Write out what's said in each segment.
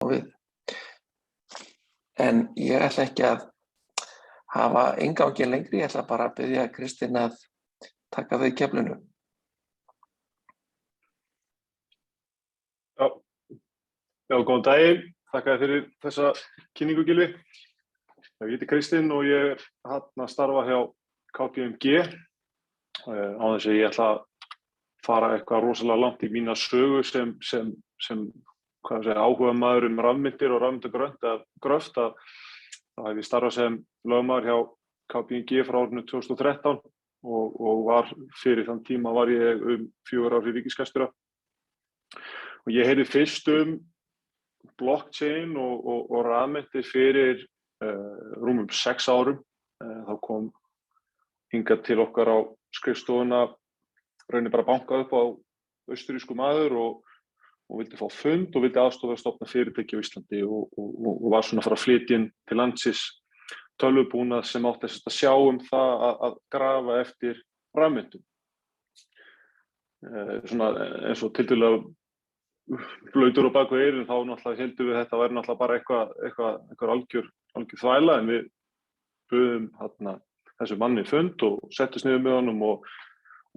við. En ég ætla ekki að hafa innganginn lengri, ég ætla bara að biðja Kristinn að taka við keflinu. Já, góðan daginn. Þakka þér fyrir þessa kynningu, Gylfi. Ég heiti Kristinn og ég er að starfa hjá KPMG. Á þess að ég ætla að fara eitthvað rosalega langt í mína sögu sem áhugamaður rafmyntir og rafmyntagröft. Það hef ég starfað sem lögmaður hjá KPMG frá árinu 2013 og var fyrir þann tíma var ég 4 ár í ríkisskattstjóra. Og ég heyrði fyrst blockchain og rafmyntir fyrir rúmum 6 árum. Þá kom hingað til okkar á skrifstofuna raunin bara bankað upp á austurrísku maður og vildi fá fund og vildi aðstoða að stofna fyrirtæki á Íslandi og var svona að fara að flytja inn til landsins tölvubúnað sem átti að sjá það að grafa eftir rafmyntum. Svona eins og tiltölulega blautur á baku eyrun, þá náttúrulega heldum við þetta væri náttúrulega bara eitthvað algjör þvæla, en við buðum þessu manni fund og settust niður með honum og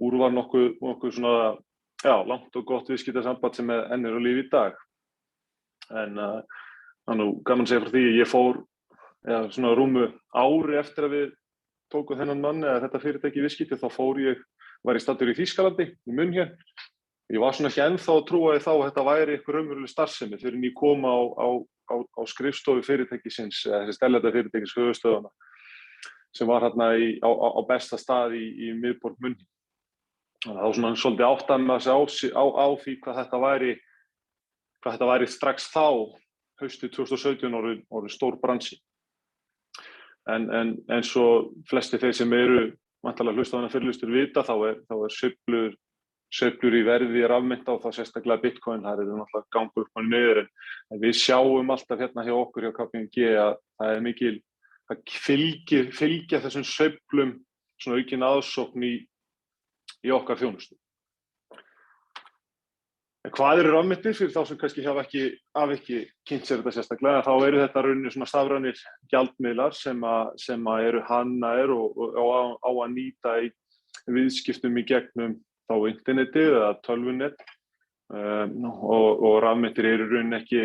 úr var nokkuð svona langt og gott viðskiptasamband sem enn er á lífi í dag. En það er nú gaman að segja frá því að ég fór svona rúmu ári eftir að við tókum þennan mann eða þetta fyrirtæki í viðskipti, þá var ég staddur í Þýskalandi, í München. Ég var svona ekki ennþá að trúa þá að þetta væri eitthvað raunveruleg starfsemi fyrir en ég kom á skrifstofu fyrirtækisins, þessi stellenda fyrirtækis höfuðstöðvana, sem var á besta stað í miðborg München. Það var svona svolítið áttaði með að segja á því hvað þetta væri strax þá, haustið 2017 orðið stór bransi. En svo flestir þeir sem eru væntanlega hlustaðana fyrirlestur vita, þá er sveiflur í verði rafmynta og það sérstaklega Bitcoin, það eru náttúrulega gangur upp og niður, en við sjáum alltaf hérna hjá okkur hjá KPMG að það er mikil, það fylgja þessum sveiflum svona aukin aðsókn í okkar þjónustu. En hvað eru rafmyntir fyrir þá sem kannski hafa ekki kynnt sér þetta sérstaklega? Þá eru þetta rauninni svona stafrænir gjaldmiðlar sem eru hannaðir og á að nýta í viðskiptum í gegnum þá internetið eða tölvunet og rafmyntir eru rauninni ekki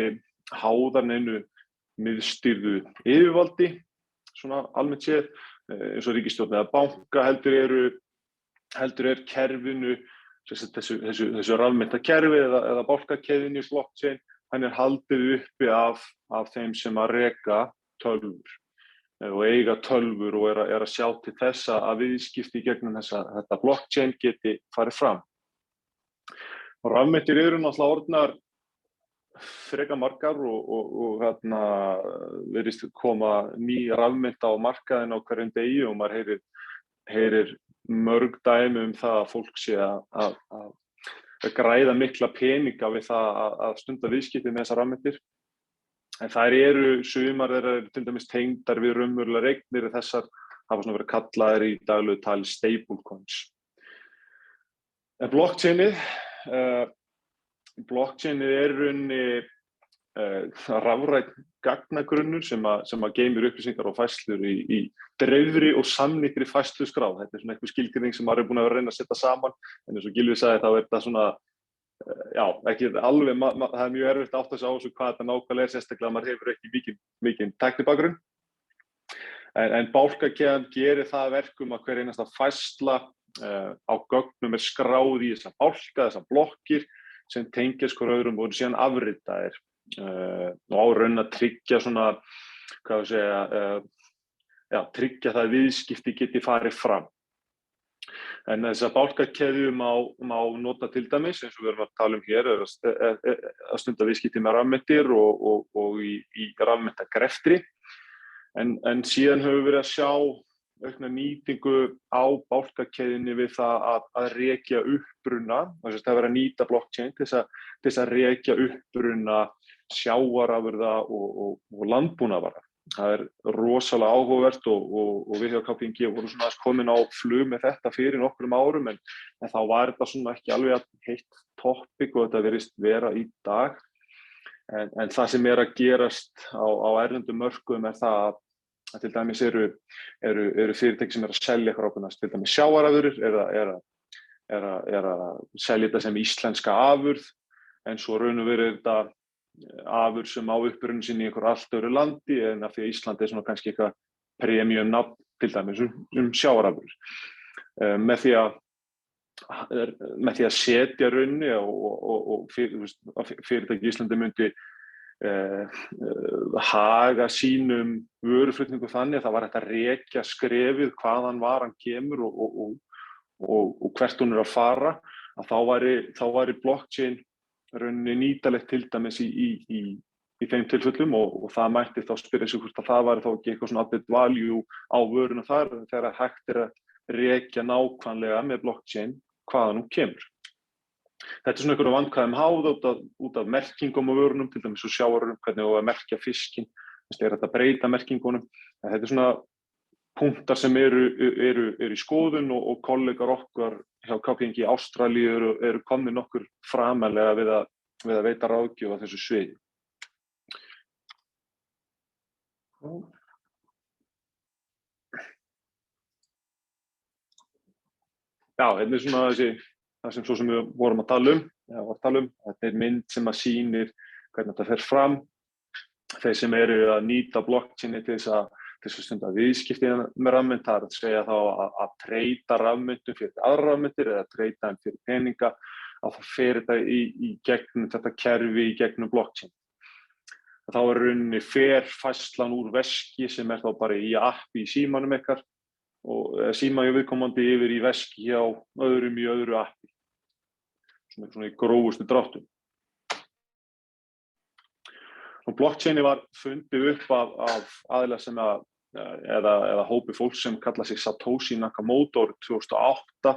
háðar neinu miðstýrðu yfirvaldi, svona almennt séð, eins og ríkisstjórn eða banka, heldur er kerfinu, þessu rafmyntakerfi eða bálkakeðjunni í blockchain, hann er haldið uppi af þeim sem að reka tölvur og eiga tölvur og er að sjá til þess að viðskipti í gegnum þetta blockchain geti farið fram. Og rafmyntir eru náttúrulega orðnar frekar margar og virðist koma ný rafmynta á markaðinn á hverjum degi og maður heyrir mörg dæmi það að fólk sé að græða mikla peninga við það að stunda viðskipti með þessar rafmyntir. En þær sumar þeirra til dæmis tengdar við raunverulegar eignir, þessar hafa svona verið kallaðir í daglegu tali stablecoins. En blockchainið er rauninni rafrænn gagnagrunnur sem að geymir upplýsingar og færslur í dreifðri og samnýttri færsluskrá. Þetta er svona eitthvað skilgreining sem maður er búin að reyna að setja saman, en eins og Gylfi sagði þá er þetta svona, ekki alveg, það er mjög erfitt að átta sig á þessu hvað þetta nákvæmlega er, sérstaklega maður hefur ekki mikinn tæknibakgrunn. En bálkakeðjan gerir það verkum að hver einasta færsla á gögnum er skráð í þessa bálka, þessar blokkir sem tengjast hver öðrum og síðan afritaðir. Og á raun að tryggja svona, tryggja það að viðskipti geti farið fram. En þessa bálkakeðju má nota til dæmis, eins og við erum að tala hér, að stunda viðskipti með rafmyntir og í rafmyntagreftri. En síðan höfum við verið að sjá aukna nýtingu á bálkakeðjunni við það að rekja uppruna, þess að það verið að nýta blockchain til þess að rekja uppruna sjávarafurða og landbúnaðarvara. Það er rosalega áhugavert og við hjá KPMG vorum svona aðeins komin á flug með þetta fyrir nokkrum árum, en þá var þetta svona ekki alveg heitt topic og þetta virðist vera í dag. En það sem að gerast á erlendum mörkuðum það að til dæmis eru fyrirtæki sem að selja eitthvað ákveðna, til dæmis sjávarafurðir að selja þetta sem íslenska afurð, en svo raun og veru þetta afurð sem á uppruna sinni í einhverju allt öðru landi, en af því að Ísland svona kannski eitthvað premium nafn til dæmis sjávarafurðir. Með því að setja raunni og fyrirtæki í Íslandi myndi haga sínum vöruflutningu þannig að það var hægt að rekja skrefið hvaðan varan kemur og hvert hún að fara, að þá væri blockchain rauninni nýtalegt til dæmis í þeim tilfellum og það mætti þá spyrja sig hvort að það væri þá ekki eitthvað svona added value á vöruna þar þegar hægt að rekja nákvæmlega með blockchain hvaðan hún kemur. Þetta svona einhverju vandkvæðum háð út af merkingum á vörunum, til dæmis og sjávarunum, hvernig á að merkja fiskinn, þetta að breyta merkingunum. Þetta svona punktar sem eru í skoðun og kollegar okkar hjá KPMG í Ástralíu eru komnir nokkur framarlega við að veita ráðgjöf á þessu sviði. Já, hérna svona það sem svo sem við vorum að tala um, þetta mynd sem að sýnir hvernig þetta fer fram. Þeir sem eru að nýta blockchaini til þess að stunda viðskipti með rafmynt, það að segja þá að treyta rafmyntum fyrir aðrar rafmyntir eða treyta þeim fyrir peninga, að það fer þetta í gegnum þetta kerfi í gegnum blockchain. Þá rauninni fer færslan úr veski sem þá bara í appi í símanum ykkar og síma viðkomandi yfir í veski hjá öðrum í öðru appi. Svona í grófustu dráttum. Og blockchaini var fundið upp af aðila sem eða hópi fólks sem kalla sig Satoshi Nakamoto árið 2008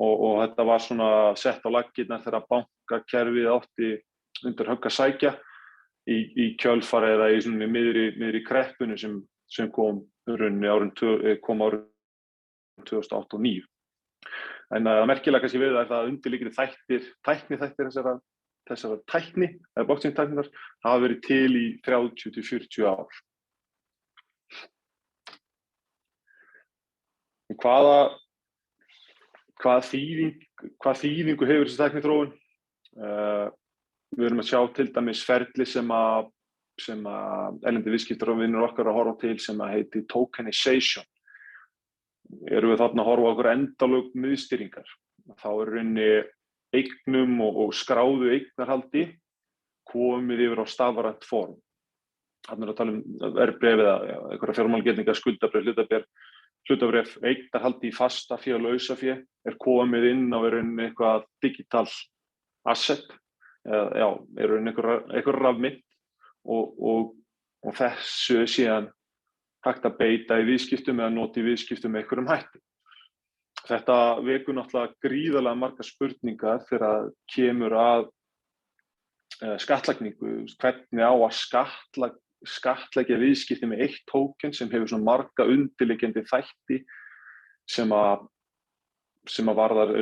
og þetta var svona sett á laggirnar þegar bankakerfið átti undir högg að sækja í kjölfar eða í svona miðri kreppunni sem kom árið 2008 og 2009. En merkilega kannski við það að undirliggjandi tækniþættir þessara tækni, eða blockchain tækninar, hafa verið til í 30–40 ár. Hvað þýðingu hefur þessi tækniþróun? Við erum að sjá til dæmis ferli sem erlendir viðskiptavinir okkar að horfa til sem að heiti tokenization. Erum við þarna að horfa á okkur endalög miðstýringar. Þá rauninni eignum og skráðu eignarhaldi komið yfir á stafrænt form. Þarna að tala verðbréf eða einhverja fjármálagerninga, skuldabréf, hlutabréf, eignarhaldi í fasta fé og lausafé komið inn á rauninni eitthvað digital asset, rauninni einhver rafmynt og þessu síðan hægt að beita í viðskiptum eða nota í viðskiptum með einhverjum hætti. Þetta vekur náttúrulega gríðarlega margar spurningar þegar kemur að skattlagningu, hvernig á að skattleggja viðskipti með eitt token sem hefur svona marga undirliggjandi þætti sem að varðar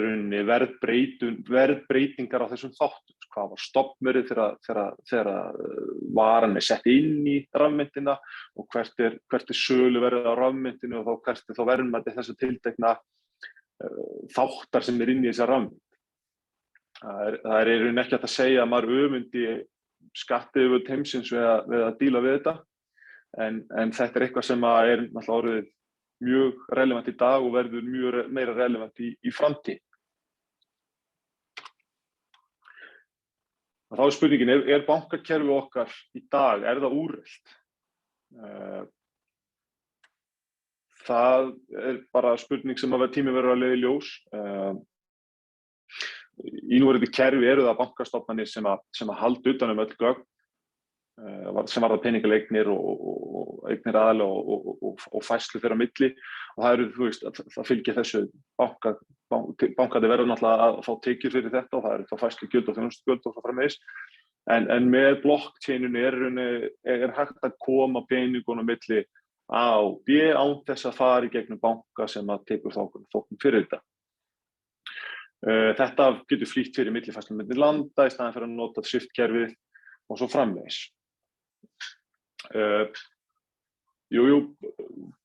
verðbreytingar á þessum þáttum. Hvað var stofnverðið þegar varan sett inn í rafmyntina og hvert er söluverðið á rafmyntinu og hvert er þá verðmæti þessa tiltekna þáttar sem inn í þessa rafmynt. Það ekki hægt að segja að maður öfundi skattyfirvöld heimsins við að díla við þetta, en þetta eitthvað sem náttúrulega orðið mjög relevant í dag og verður mjög meira relevant í framtíð. Þá spurningin, bankakerfið okkar í dag, það úrelt? Það bara spurning sem að tími verður að leiða í ljós. Í núverandi kerfi eru það bankastofnanir sem að halda utan öll gögn, sem varða peningalegnir og eignir aðila og færslu þeirra á milli, og það fylgir þessu bankandi verður náttúrulega að fá tekjur fyrir þetta og það þá færslugjöld og þjónustugjöld og svo framvegis, en með blockchaininu er hægt að koma peningunum á milli A og B án þess að fara í gegnum banka sem að tekur þóknum fyrir þetta. Þetta getur flýtt fyrir millifærslum milli landa í staðinn fyrir að nota SWIFT-kerfið svo framvegis.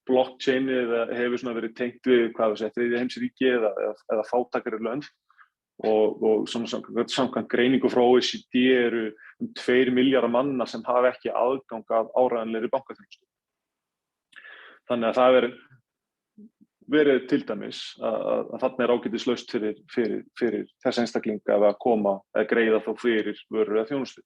Blockchainið hefur svona verið tengt við þriðja heims ríki eða fátækari lönd og samkvæmt greiningu frá OECD eru 2 milljarðar manna sem hafa ekki aðgang að áreiðanlegri bankaþjónustu. Þannig að það verið til dæmis að þarna ágætislaust fyrir þessa einstaklinga að koma að greiða þá fyrir vörur eða þjónustu.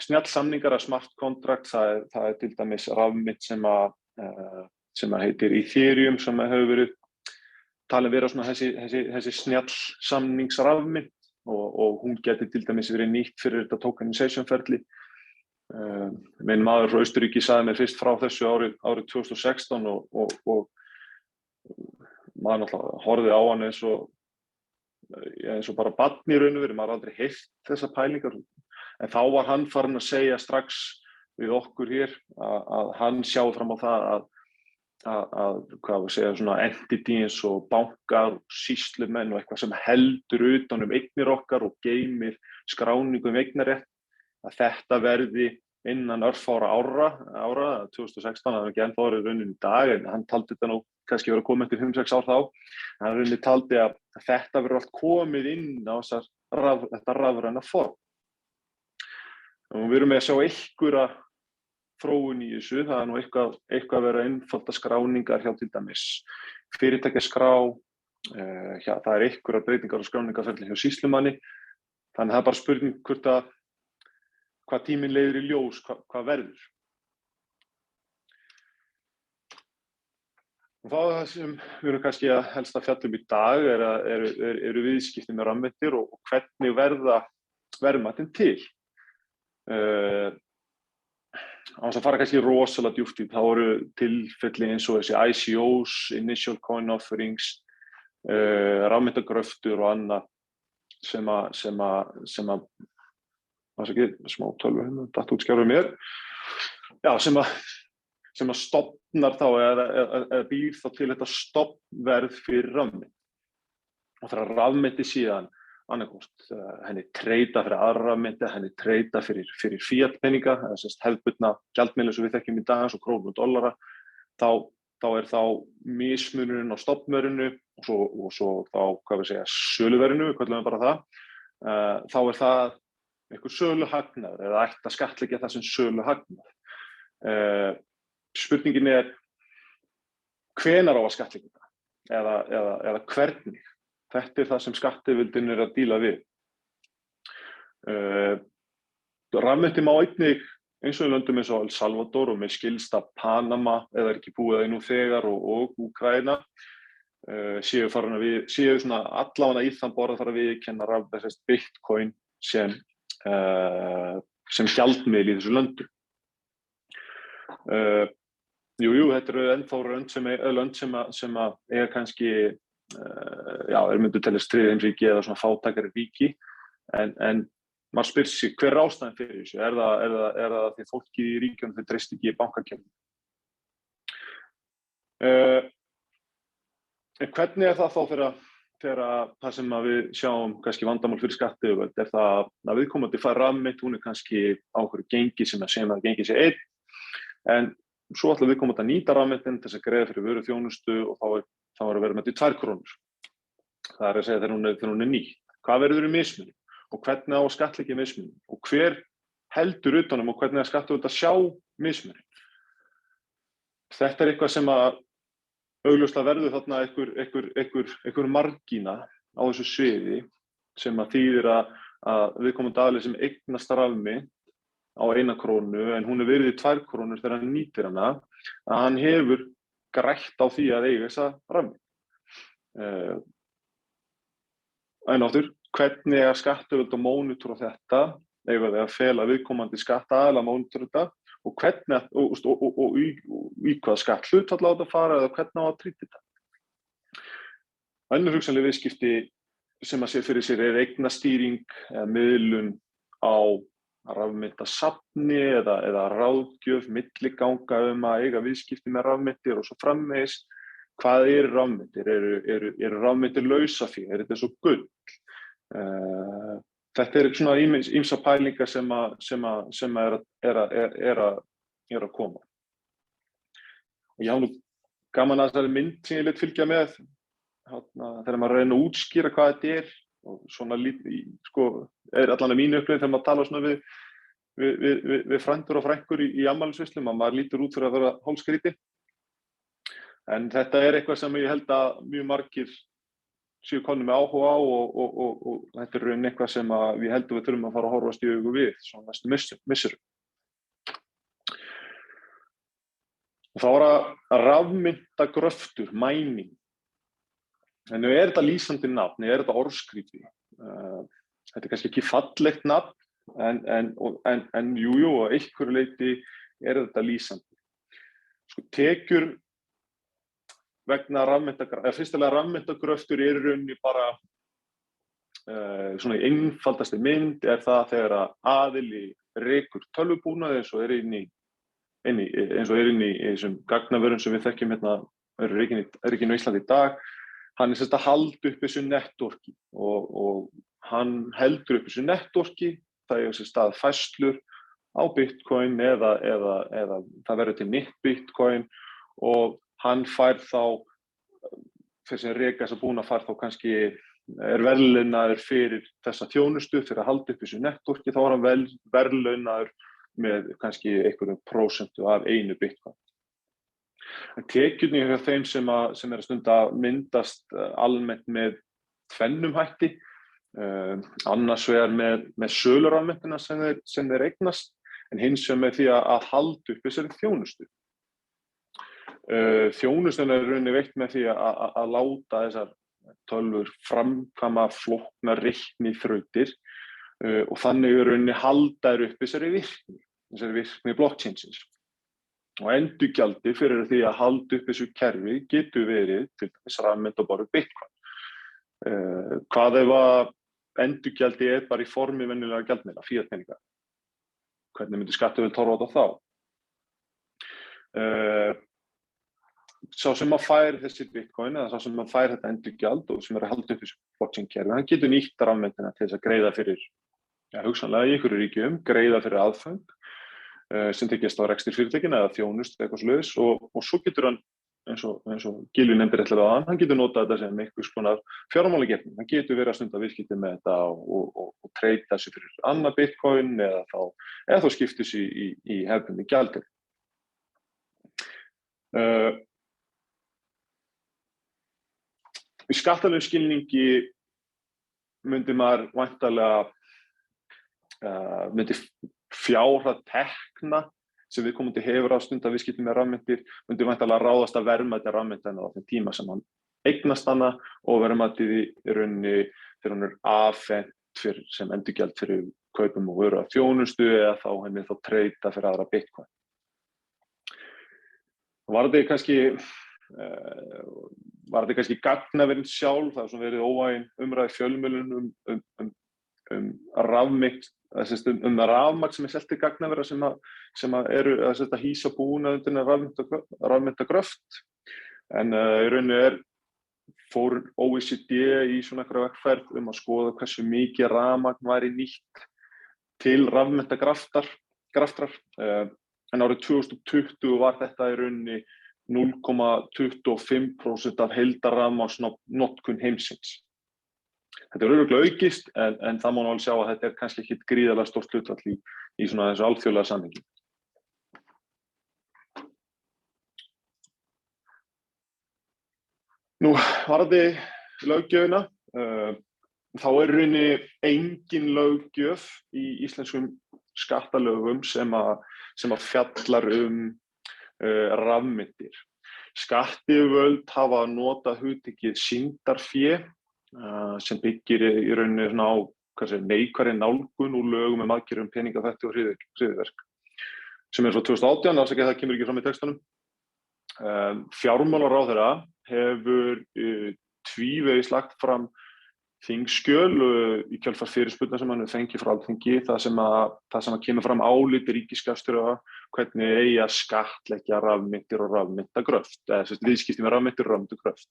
Snjallsamningar af smart contract, það til dæmis rafmynt sem heitir Ethereum sem hefur verið talin vera svona þessi snjallsamningsrafmynt og hún geti til dæmis verið nýtt fyrir þetta tokenization ferli. Minn maður frá Austurríki sagði mér fyrst frá þessu árið 2016 og maður náttúrulega horfði á hann eins og bara barn í raun og veru, maður aldrei heyrt þessar pælingar. En þá var hann farinn að segja strax við okkur hér að hann sjáði fram á það að svona entity eins og bankar, sýslumenn og eitthvað sem heldur utan eignir okkar og geymir skráningu eignarrétt, að þetta verði innan örfára ára 2016, það ekki ennþá orðið raunin í dag, en hann taldi þetta kannski verið að koma eftir 5-6 ár þá. Hann raunin taldi að þetta verður allt komið inn á þetta rafræna form. Og við erum með að sjá einhverja þróun í þessu, það eitthvað að vera einfalda skráningar hjá til dæmis fyrirtækjaskrá, það einhverjar breytingar á skráningarferli hjá sýslumanni, þannig það bara spurning hvað tíminn leiðir í ljós, hvað verður. Og það sem við erum kannski að helst að fjalla í dag eru viðskipti með rafmyntir og hvernig verða verðmætin til. Á þess að fara kannski rosalega djúpt í, þá eru tilfelli eins og þessi ICOs, Initial Coin Offerings, rafmyntagröftur og annað sem smá tölvu datt út skjárið mér, sem að stofnar þá eða býr þá til þetta stofnverð fyrir rafmynt. Og þegar rafmynti síðan annarkost henni treyta fyrir aðra rafmynti, henni treyta fyrir fiat-peninga, hefðbundna gjaldmiðla sem við þekkjum í dag, eins og krónur og dollara, þá mismunurinn á stofnverðinu og svo þá, söluverðinu, við köllum bara það, þá það einhver söluhagnaður eða ætti að skattleggja það sem söluhagnaður. Spurningin hvenær á að skattleggja það eða hvernig. Þetta það sem skattyfirvöldin að díla við. Rafmynti má einnig eins og í löndum eins og El Salvador og með skilst að Panama eða ekki búið nú þegar og Úkraína séu svona allavega í þann borð að fara að viðurkenna Bitcoin sem gjaldmiðil í þessu löndum. Þetta eru ennþá lönd sem eiga kannski myndu teljast þriðja heims ríki eða svona fátækari ríki, en maður spyr sig hver ástæðan fyrir þessu, er það því fólkið í ríkjunum þau treysta ekki í bankakerfinu. En hvernig það þá þegar það sem við sjáum kannski vandamál fyrir skattyfirvöld það að viðkomandi fær rafmynt, hún kannski á einhverju gengi sem að gengi sé 1, en svo ætlar viðkomandi að nýta rafmyntin til þess að greiða fyrir vöru þjónustu og þá að vera með því 2 krónur. Það að segja þegar hún nýtt. Hvað verður í mismunum og hvernig á að skattleggja mismunum og hver heldur utanum og hvernig að skattyfirvöld að sjá mismunum. Þetta eitthvað sem að augljóslega verður þarna einhver margína á þessu sviði sem að þýðir að viðkomandi aðili sem eignast rafmynt á 1 krónu en hún verið í 2 krónur þegar hann nýtir hana, að hann hefur grætt á því að eiga þessa rafmynt. En aftur, hvernig að skattyfirvöld að mónitora þetta, eiga þau að fela viðkomandi skattaðila að mónitora þetta og hvernig og í hvað skatthlutfall á þetta fara eða hvernig á að trýta þetta. Önnur hugsanleg viðskipti sem að sé fyrir sér eignastýring eða miðlun á rafmyntasafni eða ráðgjöf, milliganga að eiga viðskipti með rafmyntir og svo framvegis. Hvað rafmyntir? Eru rafmyntir lausafé? Þetta svo gull? þetta svona ýmsar pælingar sem að koma. Og ég hafði nú gaman að þessari mynd sem ég lét fylgja með, þegar maður reyna að útskýra hvað þetta og svona sko, allan mínu upplifun þegar maður tala svona við frændur og frænkur í afmælisveislum að maður lítur út fyrir að vera hálfskrýti. En þetta eitthvað sem ég held að mjög margir séu komnir með áhuga á og þetta raunin eitthvað sem við heldum við þurfum að fara að horfast í augu við svona næstu misserum. Og þá var að rafmyntagröftur, mæning. En nú þetta lýsandi nafn, þetta orðskríti. Þetta kannski ekki fallegt nafn, en jú, á einhverju leyti þetta lýsandi. Sko, tekjur vegna fyrstulega rafmyntagröftur í rauninni bara svona einfaldasti mynd það þegar aðili rekur tölvubúnað eins og inni í þessum gagnavörum sem við þekkjum hérna rekinn á Íslandi í dag. Hann sem sagt að halda upp þessu networki og hann heldur upp þessu networki, það sér stað færslur á Bitcoin eða það verður til nýtt Bitcoin og hann fær þá, þeir sem reka þessa búnað fær þá kannski verðlaunaður fyrir þessa þjónustu, fyrir að halda upp þessu networki, þá hann verðlaunaður með kannski einhverjum prósentu af einu Bitcoin. En tekjurnar hjá þeim sem að stunda myndast almennt með tvennum hætti, annars vegar með sölurafmyntina sem þeir eignast, en hins vegar með því að halda upp þessari þjónustu. Þjónustan rauninni veitt með því að láta þessar tölvur framkvæma flóknar reikniþrautir og þannig rauninni halda upp þessari virkni blockchainsins. Og endurgjaldið fyrir því að halda upp þessu kerfi getur verið til dæmis rafmynt á borð við Bitcoin. Hvað ef að endurgjaldið bara í formi venjulega gjaldmiðla, fiat-peninga? Hvernig myndi skattayfirvöld horfa á þá? Sá sem að fær þessi Bitcoin eða sá sem að fær þetta endurgjald og sem að halda upp þessu blockchain kerfi, hann getur nýtt rafmyntina til þess að greiða fyrir, hugsanlega í einhverju ríkjum, greiða fyrir aðföng sem tekjast á rekstrarfyrirtækin eða þjónustu eitthvað svoleiðis og svo getur hann, eins og Gylfi nefndi réttilega áðan, hann getur notað þetta sem einhvers konar fjármálagerning. Hann getur verið að stunda viðskipti með þetta og treyta sig fyrir annað Bitcoin eða þá skipta sig í hefðbundið gjaldeyri. Í skattalegum skilningi myndi maður væntanlega fjárhæð tekna sem viðkomandi hefur á stunda viðskipti með rafmyntir myndi væntanlega ráðast að verðmæti rafmyntanna á þeim tíma sem hann eignast hana og verðmætið í rauninni þegar hann afhent sem endurgjald fyrir kaupum og vöru af þjónustu eða þá henni þá treyta fyrir aðra Bitcoin. Var þetta kannski gagnaverinn sjálf, það svona verið óvægin umræða í fjölmiðlum rafmagn sem selt til gagnavera sem eru að hýsa búnað undir rafmyntagröft. En í rauninni fór OECD í svona einhverja vegferð að skoða hversu mikið rafmagn væri nýtt til rafmyntagraftar. En árið 2020 var þetta í rauninni 0,25% af heildarrafmagnsnotkun heimsins. Þetta örugglega aukist en það má alveg sjá að þetta kannski ekki gríðarlega stórt hlutfall í svona þessu alþjóðlega samhengi. Nú, varðandi löggjöfina, þá í rauninni engin löggjöf í íslenskum skattalögum sem að fjallar rafmyntir. Skattyfirvöld hafa notað hugtakið sýndarfé sem byggir í rauninni á neikvæðri nálgun úr lögum aðgerðum peningaþvætti og hryðjuverk sem frá 2018, afsakið það kemur ekki fram í textanum. Fjármálaráðherra hefur tvívegis lagt fram þingskjöl í kjölfar fyrirspurna sem hann hefur fengið frá Alþingi það sem að kemur fram álit ríkisskattstjóra hvernig eigi að skattleggja rafmyntir og rafmyntagröft eða viðskipti með rafmyntir og rafmyntagröft.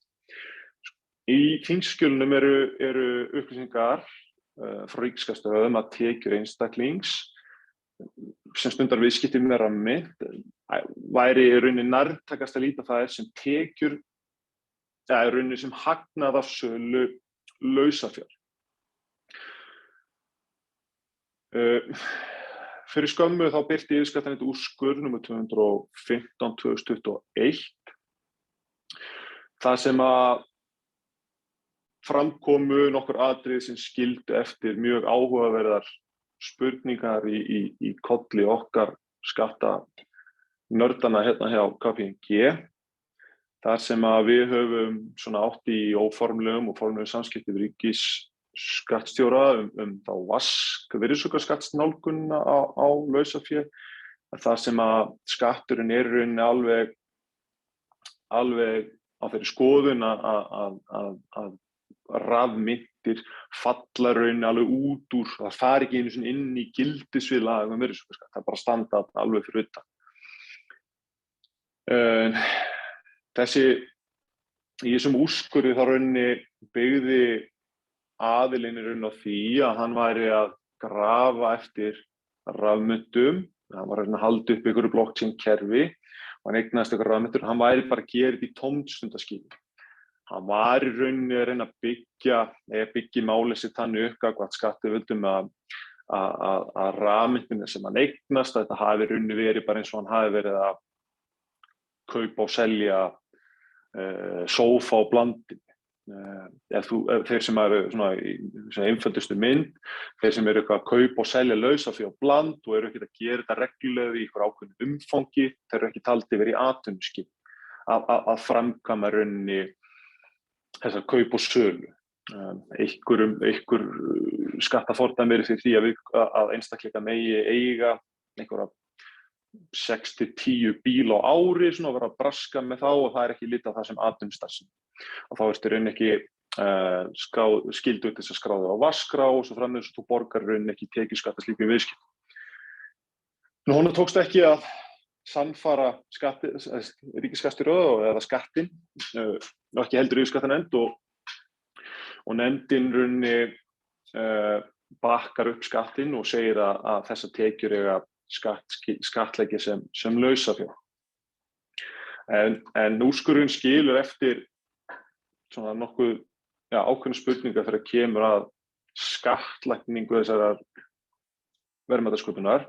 Í þingskjölunum eru upplýsingar frá ríkisskattstjóra að tekjur einstaklings sem stundar viðskipti með rammynt væri í rauninni nærtækast að líta það sem tekjur eða í rauninni sem hagnað af sölu lausafjár. Fyrir skömmu þá birti yfirskattanefnd úrskurð nr. 215/2021 þar sem að framkomu nokkur atriði sem skildu eftir mjög áhugaverðar spurningar í kolli okkar skattanördana hérna hjá KPMG, þar sem að við höfum svona átt í óformlegum og formlegum samskipti við ríkisskattstjóra þá vask virðisaukaskattsnálgunina á lausafé, þar sem að skatturinn er í rauninni alveg á þeirri skoðun að rafmyntir falla rauninni alveg út úr, það fari ekki einu sinni inn í gildissvið laga um virðisaukaskatt, það er bara standa alveg fyrir utan. Í þessum úrskurði þá rauninni byggði aðilinn í rauninni á því að hann væri að grafa eftir rafmyntum, hann var að halda upp einhverju blockchain kerfi og hann eignaðist einhverju rafmyntur, hann væri bara að gera þetta í tómstundaskyni. Hann var í rauninni að reyna að byggja málið sitt þannig upp gagnvart skattyfirvöldum að rafmyntirnir sem hann eignast, að þetta hafi í rauninni verið bara eins og hann hafi verið að kaupa og selja sófa og blandin. Þeir sem eru svona í einföldustu mynd, þeir sem eru eitthvað að kaupa og selja lausafé og bland og eru ekki að gera þetta reglulega í einhver ákveðnu umfangi, þeir eru ekki taldir verið í atvinnuskyni að framkvæma rauninni þessar kaup og sölu. Einhver skattafordæmi fyrir því að einstaklingar megi eiga einhverja 6-10 bíl á ári og vera að braska með þá og það er ekki litið á það sem atvinnustarfsemi. Og þá ertu rauninni ekki skyldu til þess að skráða á vaskrá og svo framvegis og þú borgar rauninni ekki tekjuskatt af slíkum viðskiptum. Honum tókst ekki að sannfara ríkisskattstjóra eða skattinn, og ekki heldur yfirskattanefnd og nefndin rauninni bakkar upp skattinn og segir að þessar tekjur eiga skattleggja sem lausafjár. En úrskurðurinn skilur eftir svona nokkuð ákveðnar spurningar þegar kemur að skattlagningu þessarar verðmætasköpunar,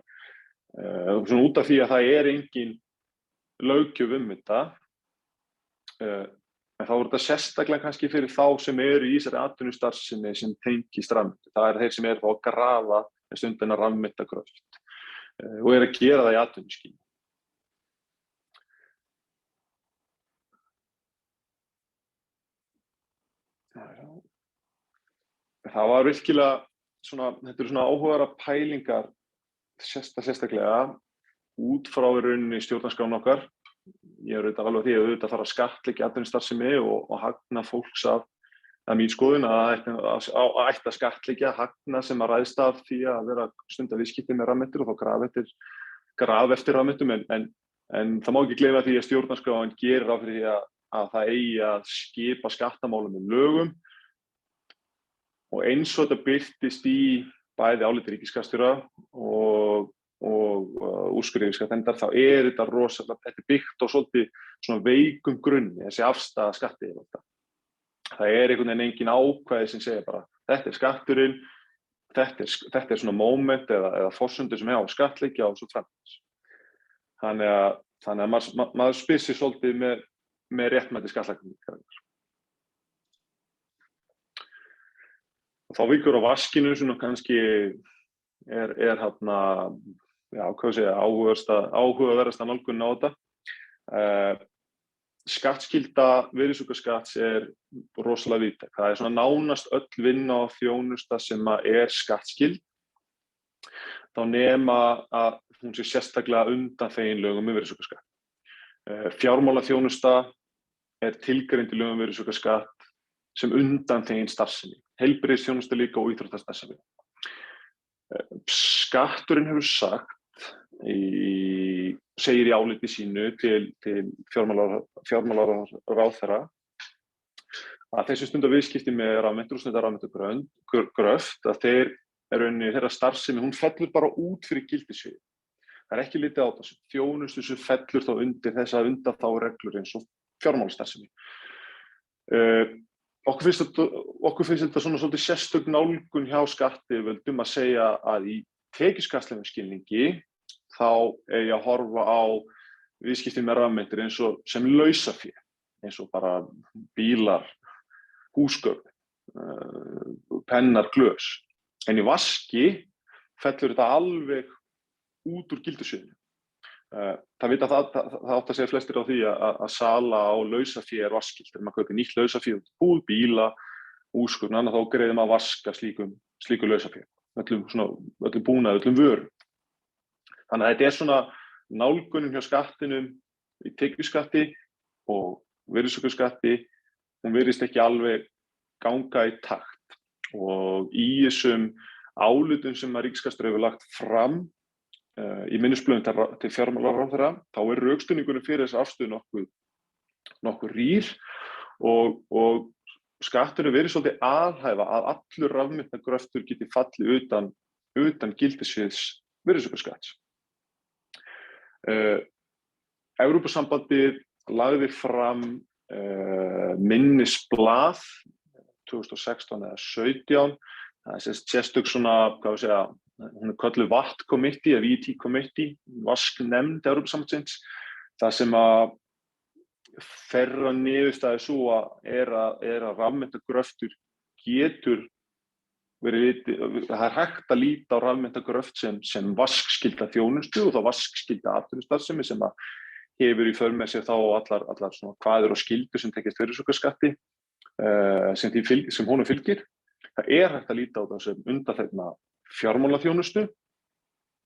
svona út af því að það er engin löggjöf þetta, en þá er þetta sérstaklega kannski fyrir þá sem eru í þessari atvinnustarfsemi sem tengist rafmyntum. Það eru þeir sem eru að grafa stundina rafmyntagröft og eru að gera það í atvinnuskyni. Það var virkilega svona, þetta eru svona áhugaverðar pælingar sérstaklega út frá í rauninni stjórnarskráin okkar. Ég er auðvitað alveg því að auðvitað fara að skattleggja atvinnustarfsemi og hagna fólks af mín skoðun að ætti að skattleggja hagna sem að ræðst af því að vera stunda viðskipti með rafmyntir og þá graf eftir rafmyntum, en það má ekki gleyma því að stjórnarskráin gerir ráð fyrir því að það eigi að skipa skattamálum með lögum og eins og þetta birtist í bæði áliti ríkisskattstjóra og úrskurði yfirskattanefndar, þá er þetta rosalega, þetta er byggt á svolítið svona veikum grunni, þessi afstaða skattyfirvalda. Það er einhvern veginn engin ákvæði sem segja bara þetta er skatturinn, þetta er svona moment eða forsendur sem hefa á skattleggja og svo framvegis. Þannig að maður spyr sig svolítið með réttmæti skattlagningar. Þá víkur á vaskinu svona kannski er hérna, hvað segja, áhugaverðasta nálgunin á þetta. Skattskylda virðisaukaskatts er rosalega víðtæk. Það er svona nánast öll vinna og þjónusta sem er skattskyld, þá nema að hún sé sérstaklega undanþegin lögum um virðisaukaskatt. Fjármálaþjónusta er tilgreind í lögum um virðisaukaskatt sem undanþegin starfsemi, heilbrigðisþjónusta líka og íþróttastarfsemi. Skatturinn hefur sagt, segir í áliti sínu til fjármálaráðherra að þeir sem stunda viðskipti með rafmyntir og stunda rafmyntagröft, að þeirra starfsemi, hún fellur bara út fyrir gildissvið. Það ekki litið á þessu. Þjónustu sem fellur þá undir þessa undanþágureglur eins og fjármálastarfsemi. Okkur finnst þetta svona svolítið sérstök nálgun hjá skattyfirvöldum að segja að í tekjuskattslegum skilningi þá eigi að horfa á viðskipti með rafmyntir eins og sem lausafé, eins og bara bílar, húsgögn, pennar, glös. En í vaski fellur þetta alveg út úr gildissviðinu. Það átt að segja flestir á því að sala á lausafé vaskilt. Þegar maður kaupir nýtt lausafé út í búð, bíla, húsgögn, þá greiðir maður að vaska slíku lausafé. Öllum búnaði, öllum vörum. Þannig að þetta svona nálgunin hjá skattinum í tekjuskatti og virðisaukaskatti, hún virðist ekki alveg ganga í takt. Og í þessum álitum sem að ríkisskattstjóri hefur lagt fram í minnisblöðum til fjármálaráðherra, þá rökstuðningurinn fyrir þessa afstöðu nokkuð rýr og skatturinn verið svolítið alhæfa að allur rafmyntagröftur geti fallið utan gildissviðs virðisaukaskatts. Evrópusambandið lagði fram minnisblað 2016 eða 17. Það sérstök svona, hún kölluð VAT Committee, eða VT Committee, vasknefnd Evrópusambandsins, það sem að þeirra niðurstaða sú að rafmyntagröftur getur verið, það hægt að líta á rafmyntagröft sem vaskskylda þjónustu og þá vaskskylda atvinnustarfsemi sem að hefur í för með sér þá allar svona kvaðir og skyldur sem tekjast virðisaukaskatti sem honum fylgir. Það hægt að líta á það sem undanþegna fjármálaþjónustu.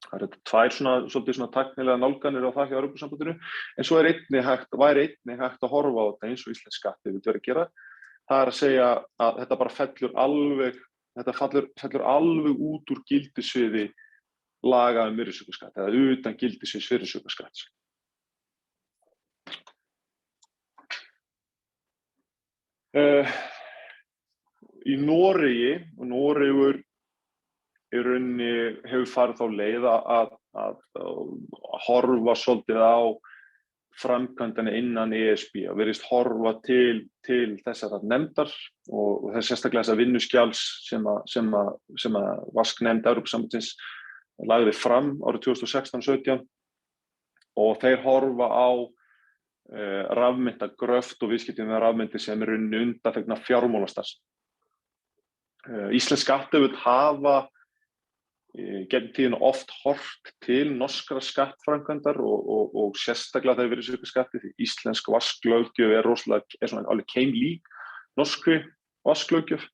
Það tvær svolítið svona tæknilega nálganir á það hjá Evrópusambandinu, en svo væri einnig hægt að horfa á þetta eins og íslensk skattyfirvöld að gera. Það að segja að þetta bara fellur alveg út úr gildissviði laga virðisaukaskatt eða utan gildissviðs virðisaukaskatts. Í Noregi, og Noregur í rauninni hefur farið þá leið að horfa svolítið á framkvæmdina innan ESB og virðist horfa til þessara nefndar og þess sérstaklega þessa vinnuskjals sem að vasknefnd Evrópusambandsins lagði fram árið 2016-17 og þeir horfa á rafmyntagröft og viðskipti með rafmyntir sem er undanþegna fjármálastarfsemi. Íslensk skattyfirvöld hafa gegnum tíðina oft horft til norskra skattframkvæmdar og sérstaklega þegar virðisaukaskatti því íslensk vasklöggjöf er svona alveg keimlík norskri vasklöggjöf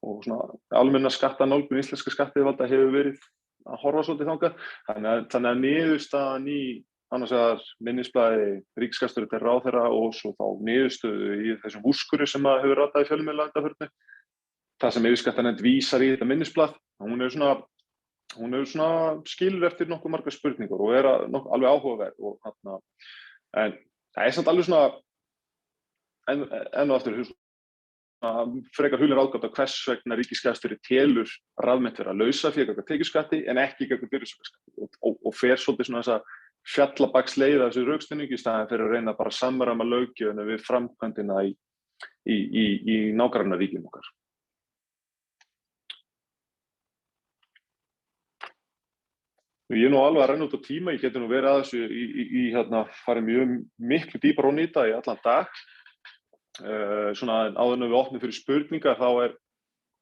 og svona almenna skattanálgun íslenska skattyfirvalda hefur verið að horfa svolítið þangað. Þannig að niðurstaðan í annars vegar minnisblaði ríkisskattstjóra til ráðherra og svo þá niðurstöðu í þessum úrskurði sem hefur ratað í fjölmiðla undanfarið. Það sem yfirskattanefnd vísar í þetta minnisblað, hún er svona skilur eftir nokkuð margar spurningar og er alveg áhugaverð en það samt alveg svona enn og aftur frekar hulir ágátt á hvers vegna ríkisskattstjóri telur rafmynt vera lausafé gagnvart tekjuskatti en ekki gagnvart virðisaukaskatti og fer svolítið svona þessa fjallabaksleið af þessu rökstuðningi í staðinn fyrir að reyna bara að samræma löggjöfina við framkvæmdina í nágrannaríkjum okkar. Ég er nú alveg að renna út á tíma, ég geti nú verið að þessu farið mjög miklu dýpar ofan í þetta í allan dag. Svona áður en við opnum fyrir spurningar þá er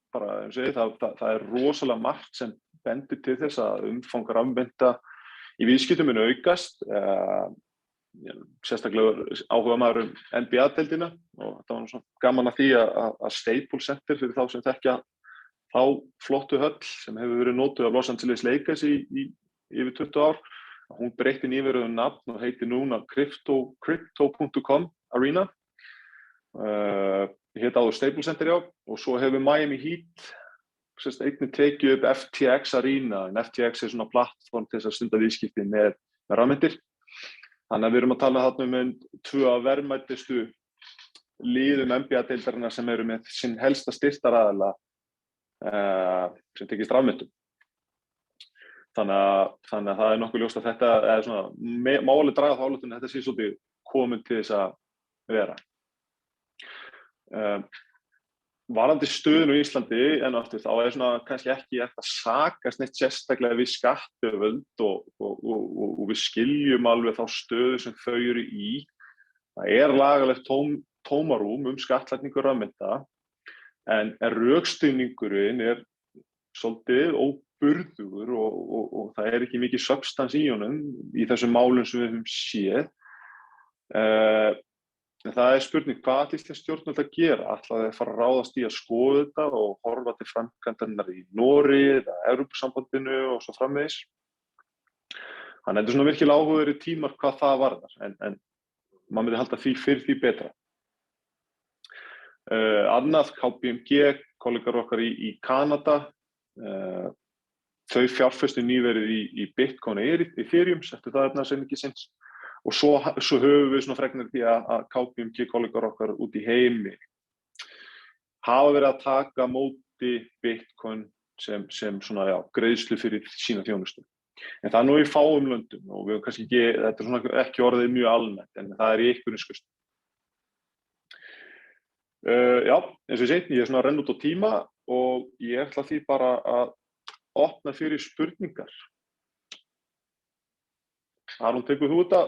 bara, það er rosalega margt sem bendir til þess að umfang rafmynta í viðskiptum mun aukast. Sérstaklega áhugamaður NBA-deildina og þetta var nú svona gaman að því að Staples Center fyrir þá sem þekkja þá flottu höll sem hefur verið notuð af Los Angeles Lakers í yfir 20 ár. Hún breytti nýverið nafn og heitir núna Crypto.com Arena. Hét áður Staples Center og svo hefur Miami Heat einnig tekið upp FTX Arena, en FTX er svona plattform til þess að stunda viðskipti með rafmyntir. Þannig að við erum að tala þarna tvö af verðmætustu liðum NBA-deildarinnar sem eru með sinn helsta styrktaraðila sem tekist rafmyntum. Þannig að það nokkuð ljóst að þetta er svona máli draga þá ályktun að þetta sé svolítið komin til þess að vera. Varðandi stöðuna á Íslandi en aftur þá er svona kannski ekki hægt að sakast neitt sérstaklega við skattyfirvöld og við skiljum alveg þá stöðu sem þau eru í. Það er lagalegt tómarúm skattlagningu rafmynta en rökstuðningurinn er svolítið óburðugur og það er ekki mikið substans í honum í þessum málum sem við höfum séð. En það er spurning hvað ætla íslensk stjórnvöld að gera? Ætla þeir fara að ráðast í að skoða þetta og horfa til framkvæmdarinnar í Noregi eða Evrópusambandinu og svo framvegis. Þannig þetta er svona virkilega áhugaverðir tímar hvað það varðar en maður myndi halda því fyrir því betra. Annað KPMG, kollegar okkar í Kanada, þau fjárfestu nýverið í Bitcoin og Ethereum, settu það efnahagsreikningi sinns. Og svo höfum við svona fregnir því að KPMG kollegar okkar út í heimi hafa verið að taka móti Bitcoin sem svona greiðslu fyrir sína þjónustu. En það nú í fáum löndum og við kannski ekki, þetta svona ekki orðið mjög almennt en það í einhverjum skust. Já, eins og ég segi, ég er svona að renna út á tíma og ég ætla því bara að opna fyrir spurningar. Aron, tekur þú þetta?